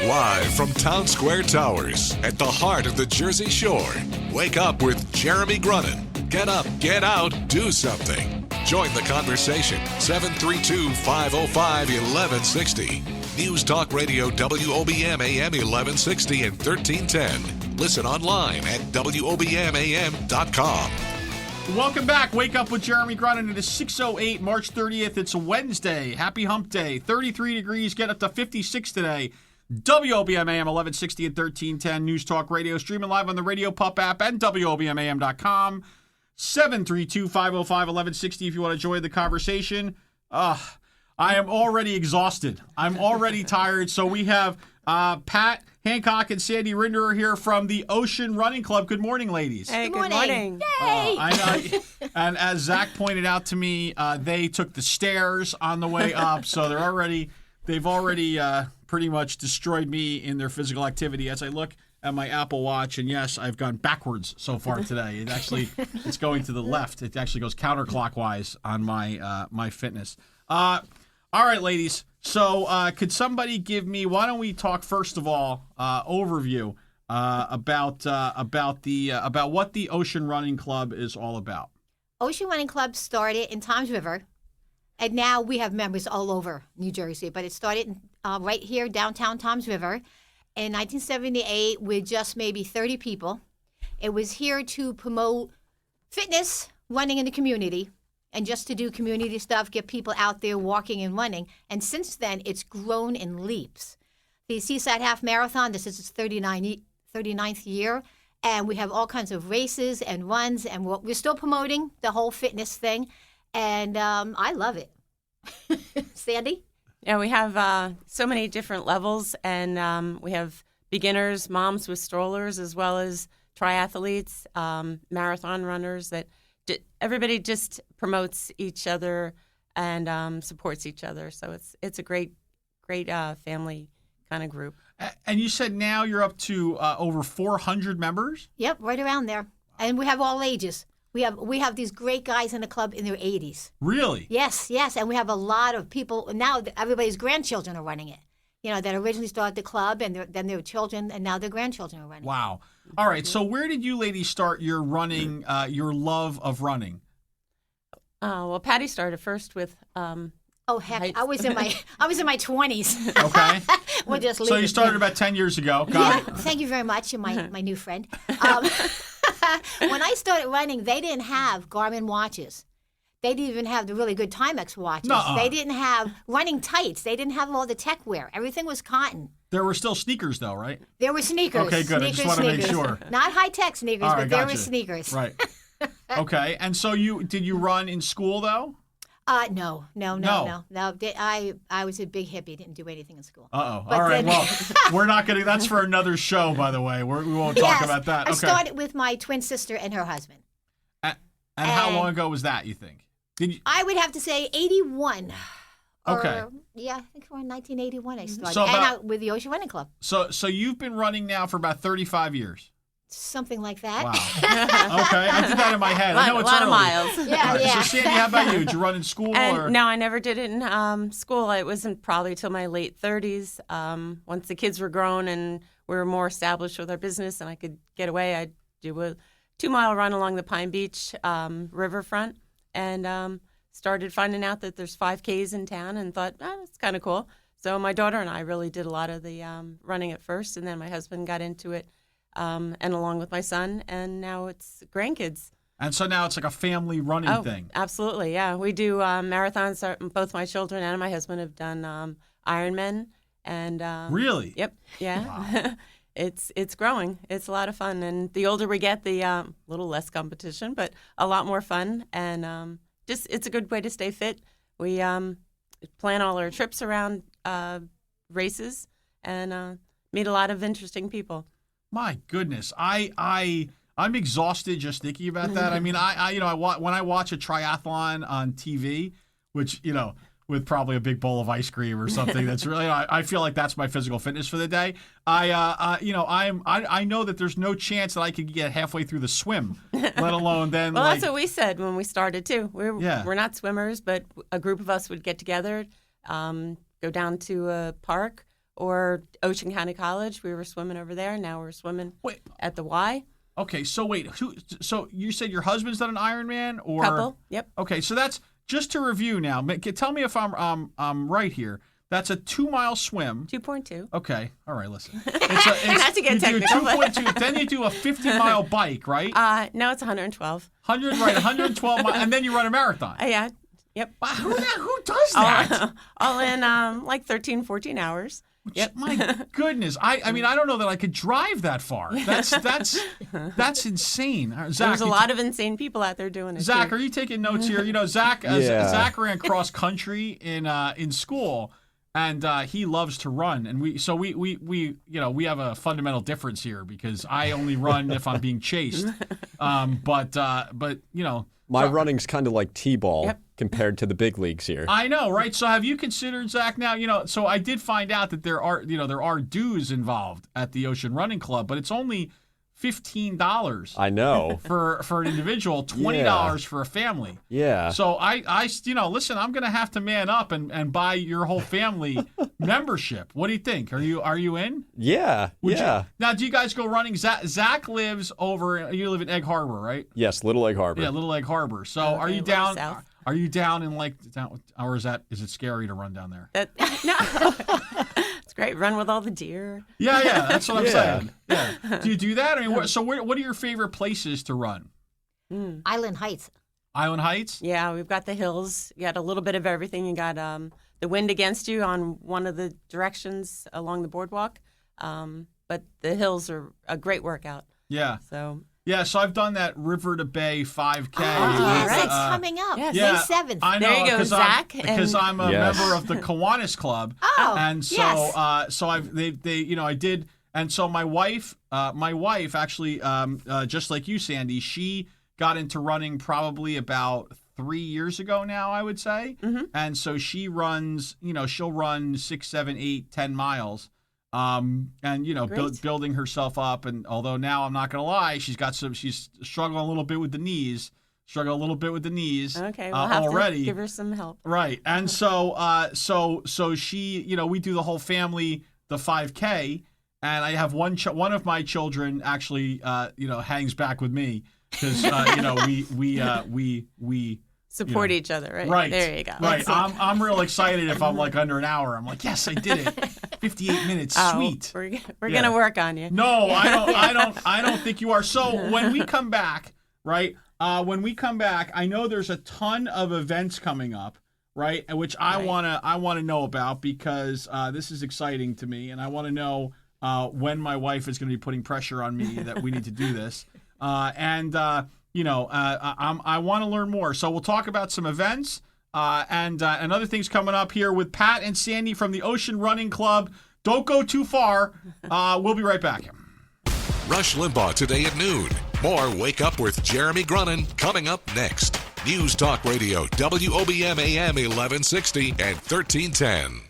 Live from Town Square Towers at the heart of the Jersey Shore. Wake up with Jeremy Grunin. Get up, get out, do something. Join the conversation. 732-505-1160. News Talk Radio WOBM AM 1160 and 1310. Listen online at WOBMAM.com. Welcome back. Wake up with Jeremy Grunin. It is 6:08, March 30th. It's a Wednesday. Happy hump day. 33 degrees, get up to 56 today. WOBMAM 1160 and 1310. News Talk Radio. Streaming live on the Radio Pup app and WOBMAM.com. 732-505-1160 if you want to join the conversation. I am already exhausted. I'm already tired. So we have Pat, Hancock, and Sandy Rinderer here from the Ocean Running Club. Good morning, ladies. Hey, good morning. Yay! I know. And as Zach pointed out to me, they took the stairs on the way up, so they've already pretty much destroyed me in their physical activity. As I look at my Apple Watch, and yes, I've gone backwards so far today. It's going to the left. It actually goes counterclockwise on my fitness. All right, ladies. So could somebody give me? Why don't we talk first of all overview about what the Ocean Running Club is all about? Ocean Running Club started in Toms River, and now we have members all over New Jersey. But it started right here downtown Toms River in 1978 with just maybe 30 people. It was here to promote fitness, running in the community, and just to do community stuff, get people out there walking and running. And since then, it's grown in leaps. The Seaside Half Marathon, this is its 39th year, and we have all kinds of races and runs, and we're still promoting the whole fitness thing, and I love it. Sandy? Yeah, we have so many different levels, and we have beginners, moms with strollers, as well as triathletes, marathon runners. That everybody just promotes each other and supports each other. So it's a great family kind of group. And you said now you're up to over 400 members? Yep, right around there. And we have all ages. We have these great guys in the club in their 80s. Really? Yes. And we have a lot of people. Now everybody's grandchildren are running it. You know, that originally started the club, and then their children, and now their grandchildren are running. Wow. All right. So where did you ladies start your running, your love of running? Well, Patty started first with. Oh heck! I was in my 20s. Okay. We'll just leave so you it started there. about 10 years ago. Got it. Thank you very much, my new friend. When I started running, they didn't have Garmin watches. They didn't even have the really good Timex watches. Nuh-uh. They didn't have running tights. They didn't have all the tech wear. Everything was cotton. There were still sneakers, though, right? There were sneakers. Okay, good. I just want to make sure. Not high-tech sneakers, All right, but there gotcha. were sneakers. Right. Okay. And so did you run in school, though? No. I was a big hippie. Didn't do anything in school. Uh-oh. But All right. then- Well, we're not going to. That's for another show, by the way. We won't talk about that. I Okay. started with my twin sister and her husband. And how long ago was that, you think? Did you? I would have to say 81. Okay. Yeah, I think around 1981 I started. So with the Ocean Running Club. So you've been running now for about 35 years. Something like that. Wow. Okay. I did that in my head. I know A it's lot of early. miles. Yeah, All right, yeah. So Sandy, how about you? Did you run in school or? No, I never did it in school. It wasn't probably till my late 30s. Once the kids were grown and we were more established with our business and I could get away, I'd do a 2-mile run along the Pine Beach riverfront and started finding out that there's 5Ks in town and thought, that's kind of cool. So my daughter and I really did a lot of the running at first, and then my husband got into it, and along with my son, and now it's grandkids. And so now it's like a family running thing. Absolutely, yeah. We do marathons. Both my children and my husband have done Ironman. And Really? Yep, yeah. Wow. It's growing. It's a lot of fun. And the older we get, the little less competition, but a lot more fun. And just it's a good way to stay fit. We plan all our trips around races and meet a lot of interesting people. My goodness, I'm exhausted just thinking about that. I mean, when I watch a triathlon on TV, which with probably a big bowl of ice cream or something, that's really I feel like that's my physical fitness for the day. I know that there's no chance that I could get halfway through the swim, let alone then. Well, that's what we said when we started too. We're not swimmers, but a group of us would get together, go down to a park or Ocean County College. We were swimming over there. Now we're swimming Wait. at the Y. Okay, so wait, so you said your husband's done an Ironman, or Couple. Yep. Okay, so that's just to review now. Tell me if I'm right here. That's a 2-mile swim. 2.2. Okay, all right. Listen, Not to get you technical, do but- 2.2. Then you do a 50-mile bike, right? No, it's 112. 112 miles, and then you run a marathon. Yeah. Yep. Wow, who does that? All in like 13, 14 hours. Yep. My goodness, I mean, I don't know that I could drive that far. That's insane. Zach, There's a lot of insane people out there doing it. Zach, too. are you taking notes here? You know, Zach Zach ran cross country in school, and he loves to run. And we have a fundamental difference here because I only run if I'm being chased. But you know, my running's kind of like T-ball Yep. compared to the big leagues here. I know, right? So have you considered, Zach, now, you know, so I did find out that there are dues involved at the Ocean Running Club, but it's only $15 I know. for an individual, $20 for a family. Yeah. So I listen, I'm going to have to man up and buy your whole family membership. What do you think? Are you in? Yeah. Yeah. Now, do you guys go running? Zach lives you live in Egg Harbor, right? Yes, Little Egg Harbor. Yeah, Little Egg Harbor. So Okay, are you a little down? south. Are you down in or is it scary to run down there? No. It's great. Run with all the deer. Yeah, that's what I'm Yeah. saying. Yeah. Do you do that? I mean, what are your favorite places to run? Island Heights. Island Heights? Yeah, we've got the hills. You got a little bit of everything. You got the wind against you on one of the directions along the boardwalk. But the hills are a great workout. Yeah. So Yeah, so I've done that River to Bay 5K. Yes, right. it's coming up. Yes. Yeah, May 7th. I know, There you go, Zach, because I'm a Yes. member of the Kiwanis Club. Oh, And so yes. so I did, and so my wife actually just like you, Sandy, she got into running probably about 3 years ago now, I would say. Mm-hmm. And so she runs, she'll run 6, 7, 8, 10 miles. And Great. building herself up, and although now I'm not gonna lie, she's struggling a little bit with the knees. okay, we'll have already. to give her some help. Right. And so she, we do the whole family, the 5K, and I have one of my children actually, hangs back with me because, we Support each other, right? Right. There you go. Right. Excellent. I'm real excited if I'm like under an hour. I'm like, yes, I did it. 58 minutes. Oh, Sweet. We're Yeah. gonna work on you. No, I don't think you are. So when we come back, right? I know there's a ton of events coming up, right? Which I wanna know about because this is exciting to me, and I want to know when my wife is going to be putting pressure on me that we need to do this, I want to learn more. So we'll talk about some events and other things coming up here with Pat and Sandy from the Ocean Running Club. Don't go too far. We'll be right back. Rush Limbaugh today at noon. More Wake Up with Jeremy Grunin coming up next. News Talk Radio, WOBM AM 1160 and 1310.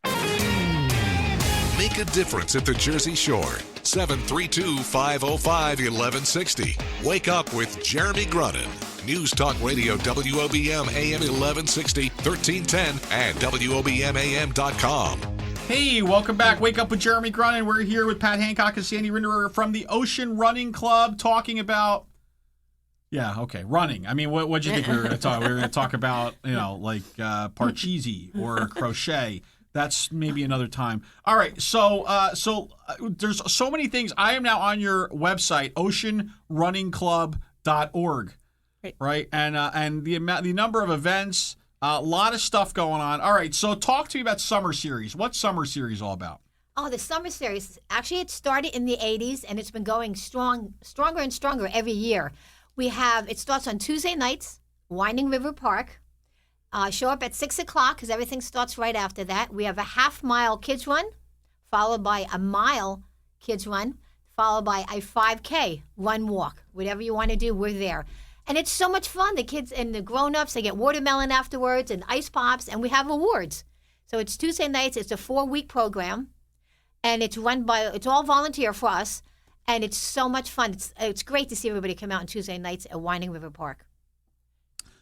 Make a difference at the Jersey Shore. 732-505-1160. Wake Up with Jeremy Grunin. News Talk Radio, WOBM AM 1160, 1310, and WOBMAM.com. Hey, welcome back. Wake Up with Jeremy Grunin. We're here with Pat Hancock and Sandy Rinderer from the Ocean Running Club talking about, running. I mean, what'd you think we were going to talk? We were going to talk about, parcheesi or crochet. That's maybe another time. All right, so there's so many things. I am now on your website, oceanrunningclub.org, right? And the number of events, a lot of stuff going on. All right, so talk to me about Summer Series. What's Summer Series all about? Oh, the Summer Series. Actually, it started in the 80s, and it's been going stronger and stronger every year. It starts on Tuesday nights, Winding River Park. Show up at 6 o'clock because everything starts right after that. We have a half-mile kids run, followed by a mile kids run, followed by a 5K run walk. Whatever you want to do, we're there. And it's so much fun. The kids and the grown-ups, they get watermelon afterwards and ice pops, and we have awards. So it's Tuesday nights. It's a 4-week program, and it's all volunteer for us, and it's so much fun. It's great to see everybody come out on Tuesday nights at Winding River Park.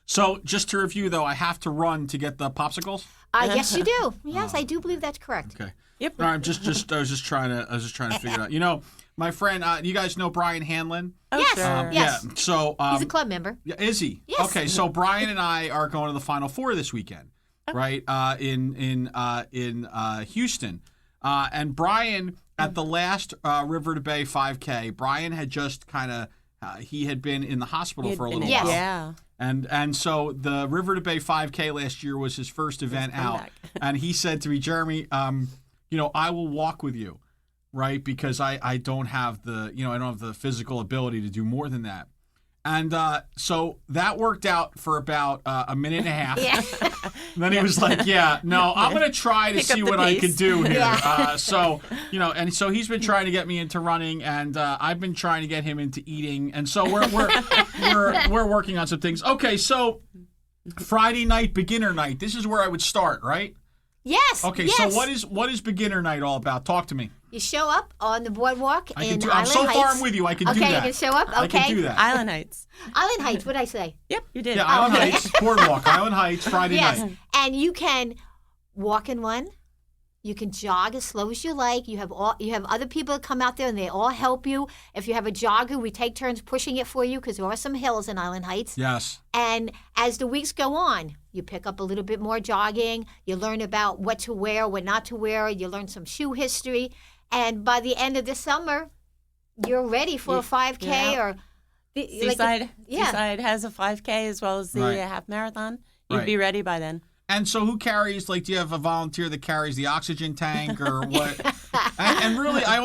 So just to review, though, I have to run to get the popsicles. Yes, you do. Yes, I do believe that's correct. Okay. Yep. All right, I was just trying to figure it out. You know, my friend, you guys know Brian Hanlon? Oh, Yes. sure. Yes. Yeah. So He's a club member. yeah, is he? Yes. Okay, so Brian and I are going to the Final Four this weekend, right? In Houston, and Brian at the last River to Bay 5K, Brian had just kind of he had been in the hospital for a little Yes. while. Yeah. And so the River to Bay 5K last year was his first event out, comeback. and he said to me, Jeremy, you know, I will walk with you, right? Because I don't have the I don't have the physical ability to do more than that. And so that worked out for about a minute and a half. Yeah. And then he was like, yeah, no, I'm going to try to Pick up see the what I pace. could do here. Yeah. So, and so he's been trying to get me into running, and I've been trying to get him into eating. And so we're working on some things. Okay, so Friday night, beginner night. This is where I would start, right? Yes. Okay, yes. so what is beginner night all about? Talk to me. You show up on the boardwalk I in can do. Island I'm so Heights. far I'm with you. I can do Okay, that. you can show up? I Okay. can do that. Island Heights. Island Heights, what did I say? Yep, you did. Yeah, Island Okay. Heights, boardwalk, Island Heights, Friday Yes. night. And you can walk and run. You can jog as slow as you like. You have other people that come out there and they all help you. If you have a jogger, we take turns pushing it for you because there are some hills in Island Heights. Yes. And as the weeks go on, you pick up a little bit more jogging. You learn about what to wear, what not to wear. You learn some shoe history. And by the end of the summer, you're ready for a 5K Yeah. or Seaside, yeah. Seaside has a 5K as well as the Right. half marathon. You'd Right. be ready by then. And so who carries, like, do you have a volunteer that carries the oxygen tank or what? and really, I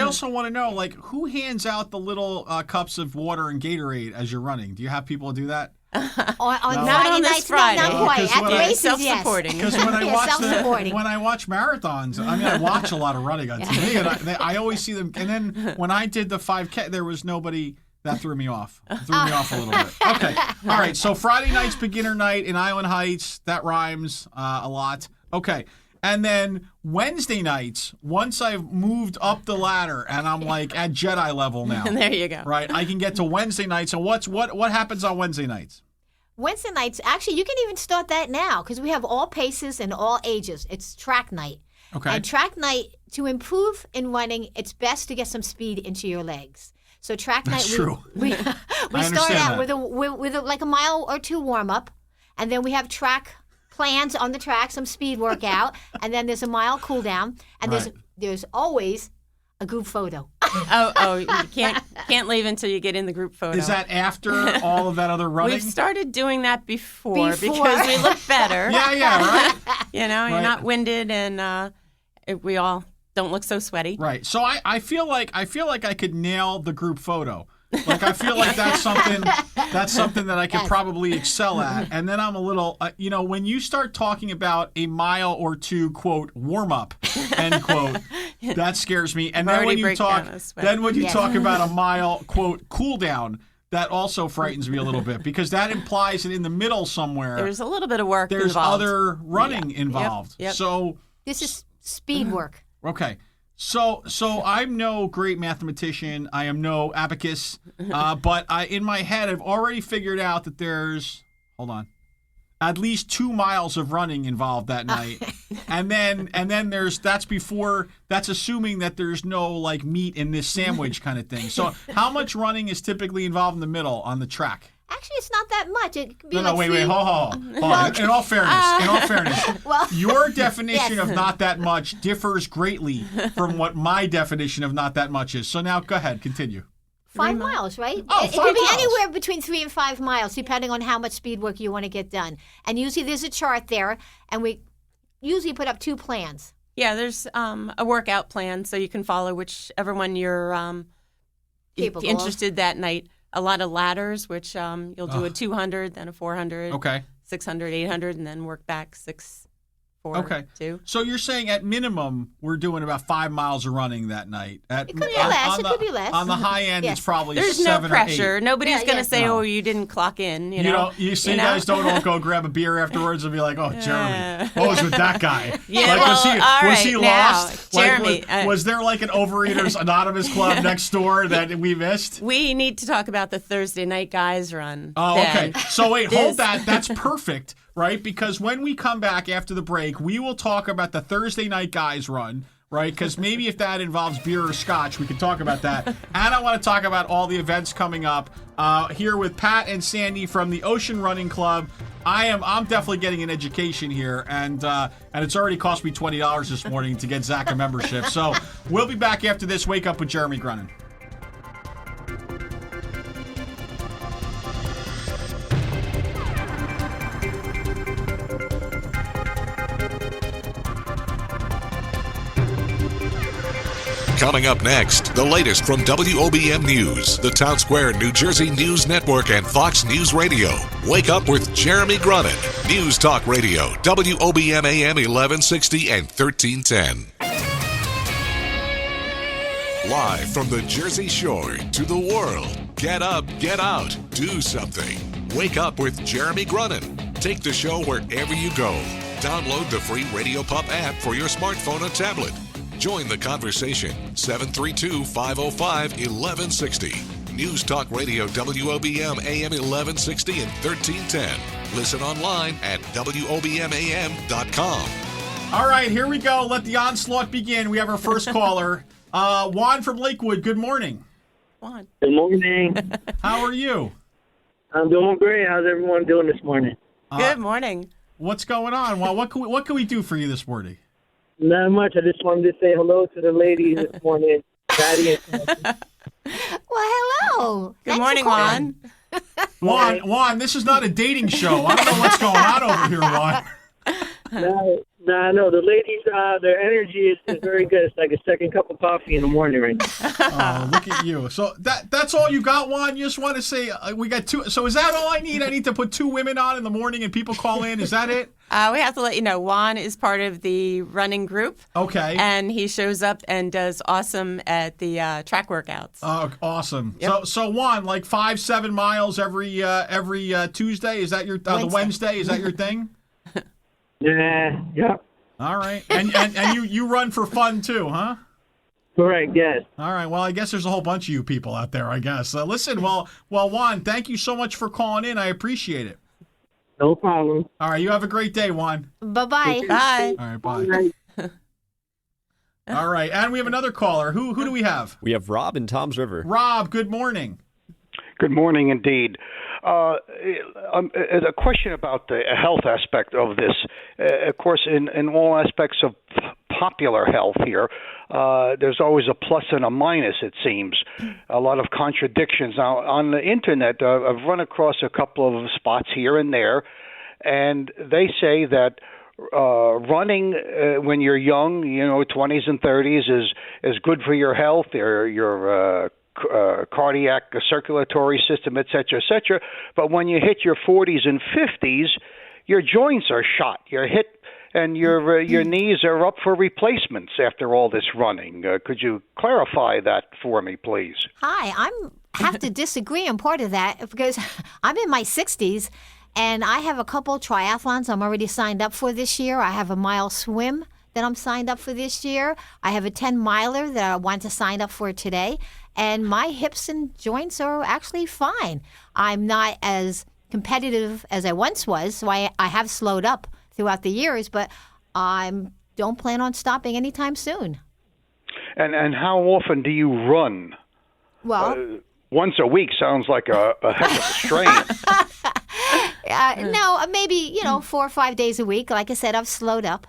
also want to know, like, who hands out the little cups of water and Gatorade as you're running? Do you have people do that? on No. Friday Not on this nights, Friday. not quite. Because At when the I- races, yes. Self-supporting. Because when I Yeah, watch self-supporting. when I watch marathons, I mean, I watch a lot of running on TV, and I always see them. And then when I did the 5K, there was nobody. That threw me off. It threw me off a little bit. Okay. All right. So Friday night's beginner night in Island Heights. That rhymes a lot. Okay. And then Wednesday nights, once I've moved up the ladder and I'm like at Jedi level now, And there you go. right? I can get to Wednesday nights. And what happens on Wednesday nights? Wednesday nights, actually, you can even start that now because we have all paces and all ages. It's track night. Okay. And track night, to improve in running, it's best to get some speed into your legs. So track That's night, true. we I start understand out that. with like a mile or two warm up, and then we have track plans on the track, some speed workout, and then there's a mile cool down, and Right. there's always a group photo. Oh, you can't leave until you get in the group photo. Is that after all of that other running? We've started doing that before Before. because we look better. Yeah, right. You know, Right. you're not winded, and we all don't look so sweaty. Right. So I feel like I could nail the group photo. Like I feel like that's something that I could probably excel at. And then I'm a little when you start talking about a mile or two quote warm up end quote, that scares me. And then Already when you break talk down a sweat. Yes. talk about a mile quote cool down, that also frightens me a little bit because that implies that in the middle somewhere There's a little bit of work there's involved. other running Yep. involved. Yep. So This is speed work. okay. So I'm no great mathematician. I am no abacus. But in my head, I've already figured out that there's, at least 2 miles of running involved that night. and then that's assuming that there's no like meat in this sandwich kind of thing. So how much running is typically involved in the middle on the track? Actually, it's not that much. It could be No, like wait, three- hold on. In all fairness, Well, your definition yes. of not that much differs greatly from what my definition of not that much is. So now go ahead, continue. 5 miles, right? Oh, it 5 could be miles. anywhere between 3 and 5 miles, depending on how much speed work you want to get done. And usually there's a chart there, and we usually put up 2 plans. Yeah, there's a workout plan, so you can follow whichever one you're Capable of. interested that night. A lot of ladders, which you'll do a 200, then a 400, Okay. 600, 800, and then work back 6, before. Okay. Too. So you're saying at minimum we're doing about 5 miles of running that night. It could be less. It could be less. On the high end, Yes. it's probably There's 7 no pressure. or 8. Nobody's Yeah, going to yeah. say, No. "Oh, you didn't clock in." You You know. know, you see, guys don't all go grab a beer afterwards and be like, "Oh, Jeremy, what was with that guy? Yeah, was he, all was he right, now, lost? Like, Jeremy, was there like an Overeaters Anonymous club next door that we missed?" We need to talk about the Thursday night guys run. Oh, then. okay. So wait, hold that. That's perfect, right? Because when we come back after the break, we will talk about the Thursday night guys run, right? Because maybe if that involves beer or scotch, we can talk about that. And I want to talk about all the events coming up here with Pat and Sandy from the Ocean Running Club. I'm definitely getting an education here, and it's already cost me $20 this morning to get Zach a membership. So we'll be back after this. Wake Up with Jeremy Grunin. Coming up next, the latest from WOBM News, the Town Square, New Jersey News Network, and Fox News Radio. Wake up with Jeremy Grunin. News Talk Radio, WOBM AM 1160 and 1310. Live from the Jersey Shore to the world. Get up, get out, do something. Wake up with Jeremy Grunin. Take the show wherever you go. Download the free Radio Pup app for your smartphone or tablet. Join the conversation, 732-505-1160. News Talk Radio, WOBM AM 1160 and 1310. Listen online at WOBMAM.com. All right, here we go. Let the onslaught begin. We have our first caller. Juan from Lakewood, good morning. Juan. Good morning. How are you? I'm doing great. How's everyone doing this morning? Good morning. What's going on? Well, what can we do for you this morning? Not much. I just wanted to say hello to the ladies this morning. Patty and Well, hello. Good Thanks for morning, calling. Juan. Juan, this is not a dating show. I don't know what's going on over here, Juan. No, the ladies, their energy is very good. It's like a second cup of coffee in the morning right now. Oh, look at you. So that's all you got, Juan? You just want to say we got two. So is that all I need? I need to put 2 women on in the morning and people call in? Is that it? We have to let you know, Juan is part of the running group. Okay. And he shows up and does awesome at the track workouts. Oh, awesome. Yep. So Juan, like 5-7 miles every Tuesday. Is that your the Wednesday? Is that your thing? Yeah. All right. And you run for fun too, huh? Correct, yes. All right. Well, I guess there's a whole bunch of you people out there, I guess. Listen, well, Juan, thank you so much for calling in. I appreciate it. No problem. All right. You have a great day, Juan. Bye-bye. Bye. All right. Bye. All right. And we have another caller. Who do we have? We have Rob in Tom's River. Rob, good morning. Good morning, indeed. A question about the health aspect of this. Of course, in all aspects of popular health here, there's always a plus and a minus, it seems. A lot of contradictions. Now, on the Internet, I've run across a couple of spots here and there, and they say that running when you're young, 20s and 30s, is good for your health, your cardiac, circulatory system, et cetera, but when you hit your 40s and 50s, your joints are shot. You're hit, and your knees are up for replacements after all this running. Could you clarify that for me, please? Hi, I have to disagree on part of that because I'm in my 60s and I have a couple triathlons I'm already signed up for this year. I have a mile swim that I'm signed up for this year. I have a 10-miler that I want to sign up for today. And my hips and joints are actually fine. I'm not as competitive as I once was, so I have slowed up throughout the years, but I don't plan on stopping anytime soon. And how often do you run? Well, once a week sounds like a heck of a strain. no, maybe, 4 or 5 days a week. Like I said, I've slowed up.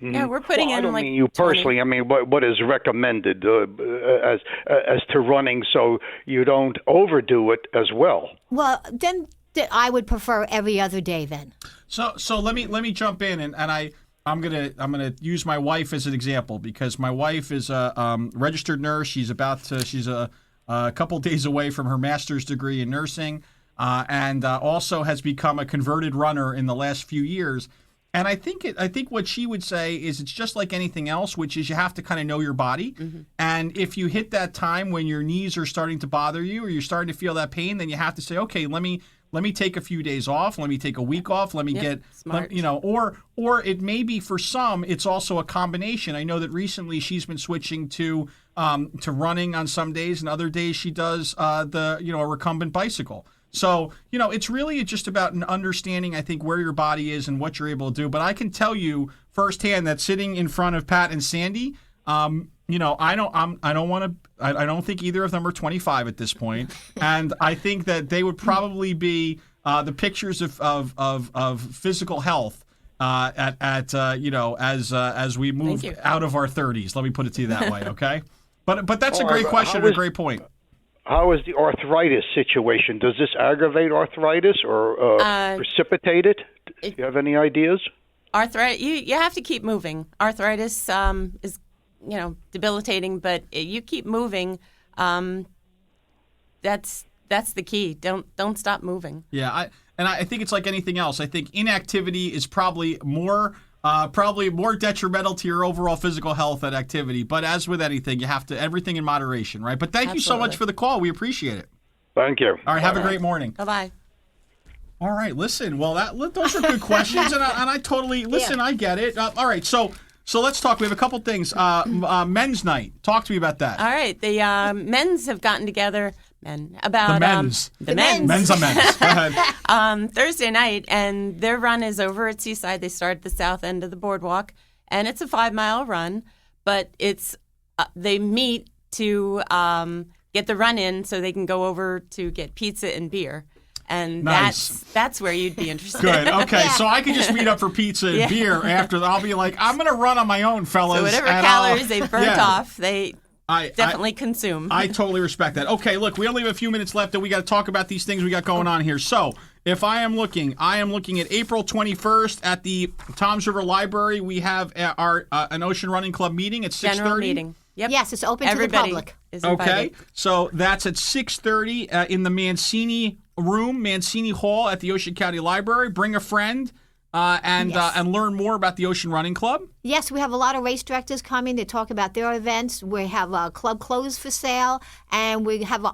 Yeah, we're putting I in don't like mean you 20. personally. I mean, what is recommended as to running so you don't overdo it as well? Well, then I would prefer every other day then. So let me jump in and I'm gonna use my wife as an example because my wife is a registered nurse. She's a couple days away from her master's degree in nursing, and also has become a converted runner in the last few years. And I think what she would say is it's just like anything else, which is you have to kind of know your body. And if you hit that time when your knees are starting to bother you or you're starting to feel that pain, then you have to say, okay, let me take a few days off. Let me take a week off. Let me smart. Or it may be for some, it's also a combination. I know that recently she's been switching to running on some days, and other days she does a recumbent bicycle. So, it's really just about an understanding, I think, where your body is and what you're able to do. But I can tell you firsthand that sitting in front of Pat and Sandy, I don't think either of them are 25 at this point. And I think that they would probably be the pictures of physical health as we move out of our 30s. Let me put it to you that way, okay? But that's a great question and a great point. How is the arthritis situation? Does this aggravate arthritis or precipitate it? Do you have any ideas? Arthritis, you have to keep moving. Arthritis is, debilitating, but you keep moving. That's the key. Don't stop moving. Yeah, I think it's like anything else. I think inactivity is probably more detrimental to your overall physical health than activity. But as with anything, you have to everything in moderation, right? But thank you so much for the call. We appreciate it. Thank you. All right, have a great morning. Bye-bye. All right, listen. Well, those are good questions, and I totally listen. I get it. All right, so let's talk. We have a couple things. Men's night. Talk to me about that. All right, the men's have gotten together. About the men's. The men's. Men's a men's. Go ahead. Thursday night, and their run is over at Seaside. They start at the south end of the boardwalk, and it's a 5-mile run, but it's they meet to get the run in so they can go over to get pizza and beer. And nice. that's where you'd be interested. Good. Okay, so I can just meet up for pizza and beer after. I'll be like, I'm going to run on my own, fellas. So whatever calories they burnt off, they definitely consume. I totally respect that. Okay, look, we only have a few minutes left, and we got to talk about these things we got going on here. So, if I am looking at April 21st at the Toms River Library. We have an Ocean Running Club meeting at 6:30. General meeting. Yep. Yes, it's open to the public. Is invited. Okay, so that's at 6:30 in the Mancini Room, Mancini Hall at the Ocean County Library. Bring a friend. And learn more about the Ocean Running Club? Yes, we have a lot of race directors coming to talk about their events. We have club clothes for sale, and we have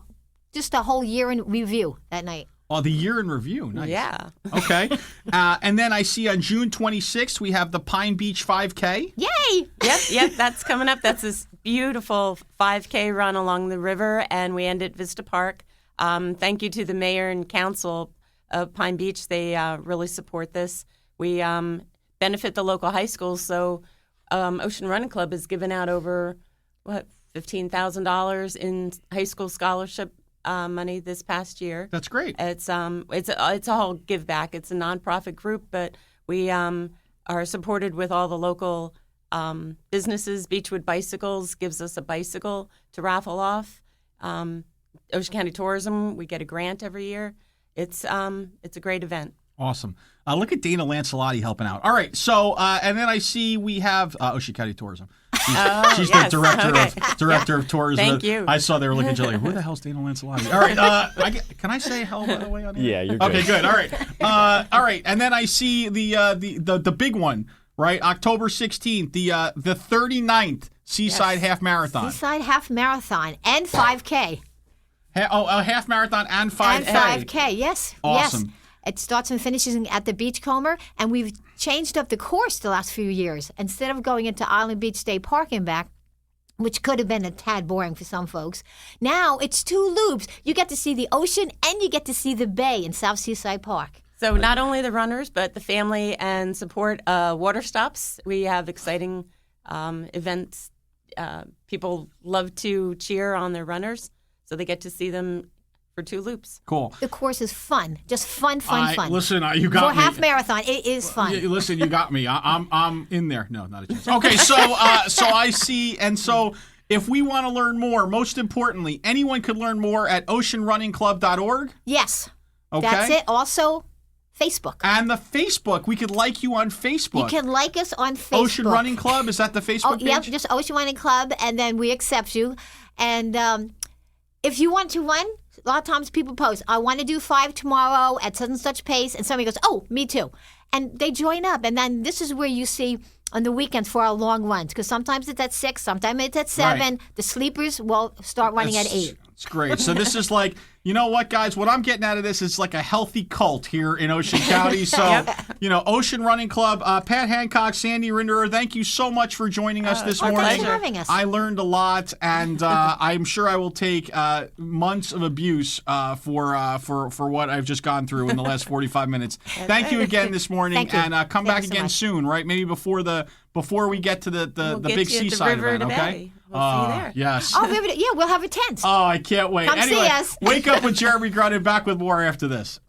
just a whole year in review that night. Oh, the year in review. Nice. Yeah. Okay. And then I see on June 26th, we have the Pine Beach 5K. Yay! Yep, that's coming up. That's this beautiful 5K run along the river, and we end at Vista Park. Thank you to the mayor and council of Pine Beach. They really support this. We benefit the local high schools, so Ocean Running Club has given out over $15,000 in high school scholarship money this past year. That's great. It's a whole give back. It's a nonprofit group, but we are supported with all the local businesses. Beechwood Bicycles gives us a bicycle to raffle off. Ocean County Tourism, we get a grant every year. It's a great event. Awesome. Look at Dana Lancelotti helping out. All right. So, and then I see we have Ocean County Tourism. She's the director of tourism. Thank you. I saw they were looking at you like, who the hell's Dana Lancelotti? All right. Can I say hell by the way on here? Yeah, you're good. Okay, good. All right. All right. And then I see the big one, right? October 16th, the 39th Seaside Half Marathon. Seaside Half Marathon and 5K. A half marathon and 5K. And 5K, yes. Awesome. Yes. It starts and finishes at the Beachcomber, and we've changed up the course the last few years. Instead of going into Island Beach State Park and back, which could have been a tad boring for some folks, now it's 2 loops. You get to see the ocean, and you get to see the bay in South Seaside Park. So not only the runners, but the family and support water stops. We have exciting events. People love to cheer on their runners, so they get to see them for 2 loops. Cool. The course is fun. Just fun. Listen, you got me. For half marathon, it is fun. Listen, you got me. I'm in there. No, not a chance. Okay, so I see, and so if we want to learn more, most importantly, anyone could learn more at oceanrunningclub.org? Yes. Okay. That's it. Also, Facebook. And the Facebook, we could like you on Facebook. You can like us on Facebook. Ocean Running Club, is that the Facebook page? Yep, just Ocean Running Club, and then we accept you. And if you want to run, a lot of times people post, I want to do 5 tomorrow at such and such pace, and somebody goes, oh, me too. and they join up. And then this is where you see on the weekends for our long runs, because sometimes it's at 6, sometimes it's at 7. Right. The sleepers will start running at 8. It's great. So this is like, you know what, guys? What I'm getting out of this is like a healthy cult here in Ocean County. So, Ocean Running Club, Pat Hancock, Sandy Rinderer, thank you so much for joining us this morning. Thanks for having us. I learned a lot, and I'm sure I will take months of abuse for what I've just gone through in the last 45 minutes. Thank you again this morning, Thank you. and come Thank back you so again much. soon, right? Maybe before we get to the We'll big get you at the seaside river event, to okay? Bay. We'll see you there. Yes. Oh, we'll have a tent. Oh, I can't wait. Come see Anyway, us. Wake Up with Jeremy Grunin, back with more after this.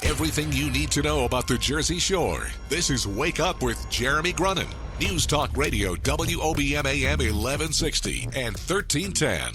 Everything you need to know about the Jersey Shore. This is Wake Up with Jeremy Grunin. News Talk Radio, WOBM AM 1160 and 1310.